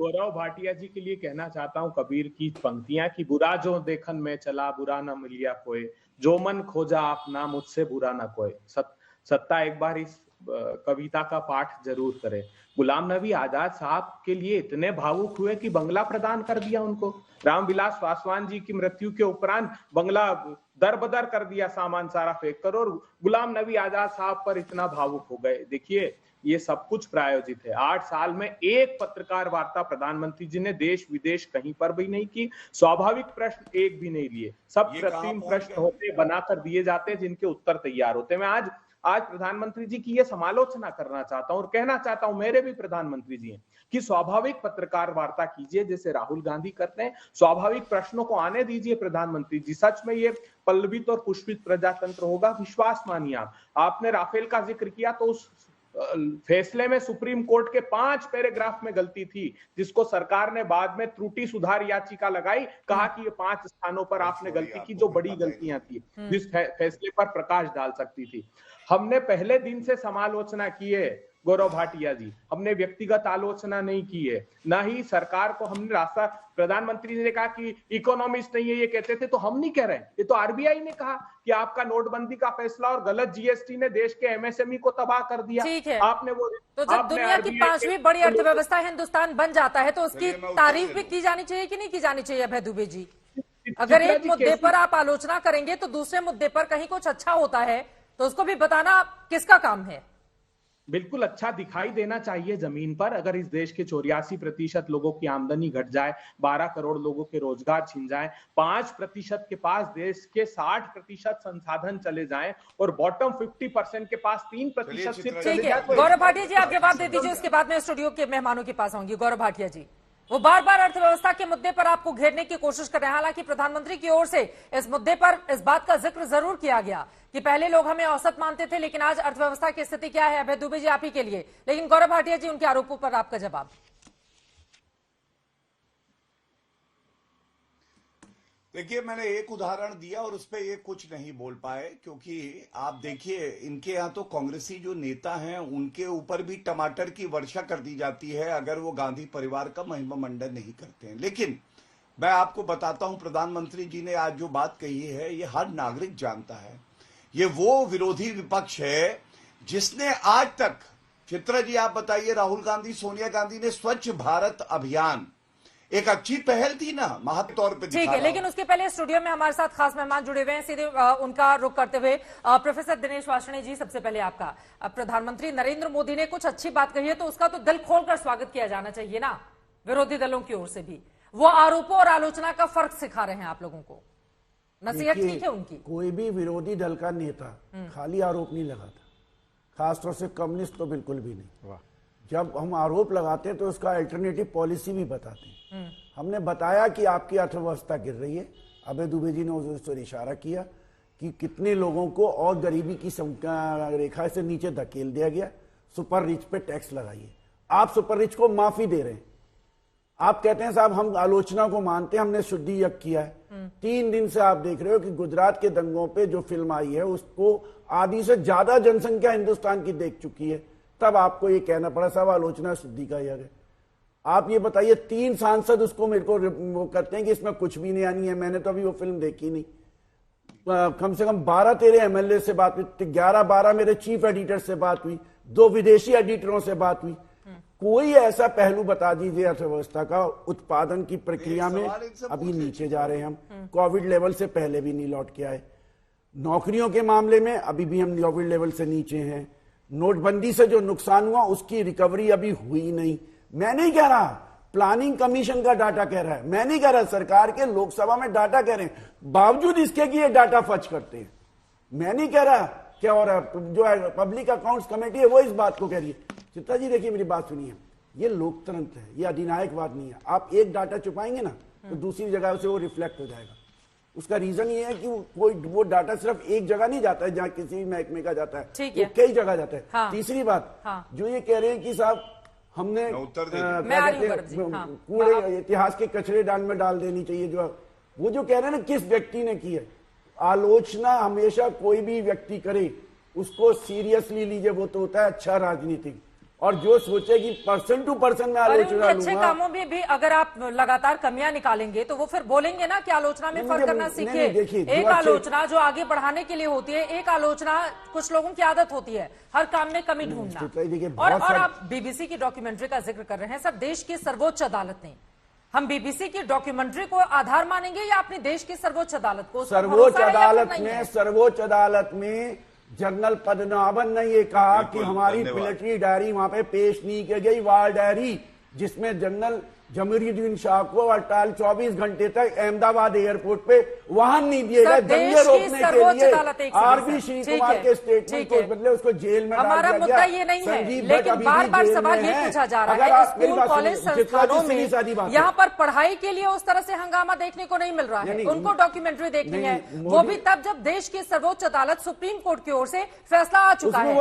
गौरव भाटिया जी के लिए कहना चाहता हूँ कबीर की पंक्तियां कि बुरा जो देखन में चला बुरा न मिलिया कोई, जो मन खोजा अपना मुझसे बुरा न कोई। सत्ता एक बार इस कविता का पाठ जरूर करे। गुलाम नबी आजाद साहब के लिए इतने भावुक हुए कि बंगला प्रदान कर दिया उनको। रामविलास पासवान जी की मृत्यु के उपरांत बंगला दर बदर कर दिया, सामान सारा फेंक कर, और गुलाम नबी आजाद साहब पर इतना भावुक हो गए। देखिए, ये सब कुछ प्रायोजित है। 8 साल में एक पत्रकार वार्ता प्रधानमंत्री जी ने देश विदेश कहीं पर भी नहीं की। स्वाभाविक प्रश्न एक भी नहीं लिए। सब कृत्रिम प्रश्न होते, बनाकर दिए जाते, जिनके उत्तर तैयार होते। मैं आज प्रधानमंत्री जी की ये समालोचना करना चाहता हूं और कहना चाहता हूं, मेरे भी प्रधानमंत्री जी हैं, कि स्वाभाविक पत्रकार वार्ता कीजिए जैसे राहुल गांधी करते हैं। स्वाभाविक प्रश्नों को आने दीजिए प्रधानमंत्री जी। सच में ये पल्लवित और पुष्पित प्रजातंत्र होगा, विश्वास मानिए। आपने राफेल का जिक्र किया, तो उस फैसले में सुप्रीम कोर्ट के 5 पैराग्राफ में गलती थी, जिसको सरकार ने बाद में त्रुटि सुधार याचिका लगाई। कहा कि ये 5 स्थानों पर आपने गलती की, जो बड़ी गलतियां थी, जिस फैसले पर प्रकाश डाल सकती थी। हमने पहले दिन से समालोचना की है गौरव भाटिया जी, हमने व्यक्तिगत आलोचना नहीं की है, ना ही सरकार को हमने रास्ता। प्रधानमंत्री ने कहा कि इकोनॉमिस्ट नहीं है ये कहते थे, तो हम नहीं कह रहे, ये तो आरबीआई ने कहा कि आपका नोटबंदी का फैसला और गलत जीएसटी ने देश के एमएसएमई को तबाह कर दिया। ठीक है, आपने वो, तो जब दुनिया की 5वीं बड़ी अर्थव्यवस्था हिंदुस्तान बन जाता है, तो उसकी तारीफ भी की जानी चाहिए कि नहीं की जानी चाहिए अभय दुबे जी? अगर एक मुद्दे पर आप आलोचना करेंगे तो दूसरे मुद्दे पर कहीं कुछ अच्छा होता है, तो उसको भी बताना किसका काम है? बिल्कुल अच्छा दिखाई देना चाहिए जमीन पर। अगर इस देश के 84% लोगों की आमदनी घट जाए, 12 करोड़ लोगों के रोजगार छिन जाए, 5% के पास देश के 60% संसाधन चले जाएं, और बॉटम 50% के पास 3% सिर्फ चले जाए। गौरव भाटिया जी, आप जवाब दे दीजिए, उसके बाद मैं स्टूडियो के मेहमानों के पास आऊंगी। गौरव भाटिया जी, वो बार बार अर्थव्यवस्था के मुद्दे पर आपको घेरने की कोशिश कर रहे हैं। हालांकि प्रधानमंत्री की ओर से इस मुद्दे पर इस बात का जिक्र जरूर किया गया कि पहले लोग हमें औसत मानते थे, लेकिन आज अर्थव्यवस्था की स्थिति क्या है? अभय दुबे जी, आप ही के लिए। लेकिन गौरव भाटिया जी, उनके आरोपों पर आपका जवाब। देखिए, मैंने एक उदाहरण दिया और उस पर ये कुछ नहीं बोल पाए, क्योंकि आप देखिए, इनके यहाँ तो कांग्रेसी जो नेता हैं उनके ऊपर भी टमाटर की वर्षा कर दी जाती है अगर वो गांधी परिवार का महिमा मंडन नहीं करते हैं। लेकिन मैं आपको बताता हूं, प्रधानमंत्री जी ने आज जो बात कही है, ये हर नागरिक जानता है। ये वो विरोधी विपक्ष है जिसने आज तक, चित्रा जी आप बताइए, राहुल गांधी, सोनिया गांधी ने स्वच्छ भारत अभियान एक अच्छी पहल थी ना, महत्व तौर पे। ठीक है, लेकिन उसके पहले स्टूडियो में हमारे साथ खास मेहमान जुड़े हुए हैं, सीधे उनका रुख करते हुए प्रोफेसर दिनेश वार्ष्णेय जी, सबसे पहले आपका। प्रधानमंत्री नरेंद्र मोदी ने कुछ अच्छी बात कही है, तो उसका तो दिल खोलकर स्वागत किया जाना चाहिए ना, विरोधी दलों की ओर से भी। वो आरोपों और आलोचना का फर्क सिखा रहे हैं आप लोगों को। नसीहत ठीक है उनकी। कोई भी विरोधी दल का नेता खाली आरोप नहीं लगाता, खासतौर से कम्युनिस्ट तो बिल्कुल भी नहीं। जब हम आरोप लगाते हैं तो उसका अल्टरनेटिव पॉलिसी भी बताते हैं। हमने बताया कि आपकी अर्थव्यवस्था गिर रही है, अभय दुबे जी ने उस पर इशारा किया कि कितने लोगों को और गरीबी की रेखा से नीचे धकेल दिया गया। सुपर रिच पे टैक्स लगाइए। आप सुपर रिच को माफी दे रहे हैं। आप कहते हैं साहब हम आलोचना को मानते हैं, हमने शुद्धि यज्ञ किया है। 3 दिन से आप देख रहे हो कि गुजरात के दंगों पे जो फिल्म आई है उसको आधी से ज्यादा जनसंख्या हिंदुस्तान की देख चुकी है, तब आपको ये कहना पड़ा साहब आलोचना शुद्धि का यज्ञ है। आप ये बताइए, 3 सांसद उसको मेरे को वो करते हैं कि इसमें कुछ भी नहीं है। मैंने तो अभी वो फिल्म देखी नहीं। कम से कम 12-13 एमएलए से बात हुई, 11-12 मेरे चीफ एडिटर से बात हुई, 2 विदेशी एडिटरों से बात हुई। कोई ऐसा पहलू बता दीजिए अर्थव्यवस्था का, उत्पादन की प्रक्रिया में अभी नीचे जा रहे हैं हम, कोविड लेवल से पहले भी नहीं लौट के आए। नौकरियों के मामले में अभी भी हम कोविड लेवल से नीचे हैं। नोटबंदी से जो नुकसान हुआ उसकी रिकवरी अभी हुई नहीं। मैं नहीं कह रहा, प्लानिंग कमीशन का डाटा कह रहा है, मैं नहीं कह रहा, सरकार के लोकसभा में डाटा कह रहे हैं, बावजूद इसके कि ये डाटा फर्ज करते हैं। मैं नहीं कह रहा क्या, और जो है पब्लिक अकाउंट्स कमेटी है वो इस बात को कह रही है। चित्रा जी देखिए, मेरी बात सुनिए, ये लोकतंत्र है, ये अधिनायकवाद नहीं है। आप एक डाटा छुपाएंगे ना तो दूसरी जगह से वो रिफ्लेक्ट हो जाएगा। उसका रीजन ये है कि वो डाटा सिर्फ एक जगह नहीं जाता है जहां किसी भी महकमे का जाता है, वो कई जगह जाता है। हाँ। तीसरी बात, हाँ। जो ये कह रहे हैं कि साहब हमने कूड़े इतिहास के कचरे डाल में डाल देनी चाहिए, जो वो जो कह रहे हैं ना किस व्यक्ति ने की है। आलोचना हमेशा कोई भी व्यक्ति करे उसको सीरियसली लीजिए, वो तो होता है अच्छा राजनीतिक। और जो सोचे कि पर्सन टू पर्सन में और आलोचना उनके अच्छे लूंगा, कामों में भी अगर आप लगातार कमियां निकालेंगे तो वो फिर बोलेंगे ना कि आलोचना में फर्क करना सीखिए। एक आलोचना जो आगे बढ़ाने के लिए होती है, एक आलोचना कुछ लोगों की आदत होती है हर काम में कमी ढूंढना। और आप बीबीसी की डॉक्यूमेंट्री का जिक्र कर रहे हैं। सर, देश की सर्वोच्च अदालत ने, हम बीबीसी की डॉक्यूमेंट्री को आधार मानेंगे या अपनी देश की सर्वोच्च अदालत को? सर्वोच्च अदालत में जनरल पद्मनाभन ने ये कहा कि हमारी मिलिट्री डायरी वहां पे पेश नहीं की गई, वार डायरी, जिसमें जनरल जमीरुद्दीन शाह को 24 घंटे तक अहमदाबाद एयरपोर्ट पे वाहन नहीं दिए गए दंगे रोकने के लिए। आरबी श्री कुमार के स्टेटमेंट के बदले उसको जेल में हमारा मुद्दा ये नहीं है, लेकिन बार बार सवाल ये पूछा जा रहा है स्कूल कॉलेज संस्थानों में यहाँ पर पढ़ाई के लिए उस तरह से हंगामा देखने को नहीं मिल रहा है। उनको डॉक्यूमेंट्री देखनी है, वो भी तब जब देश की सर्वोच्च अदालत सुप्रीम कोर्ट की ओर से फैसला आ चुका है।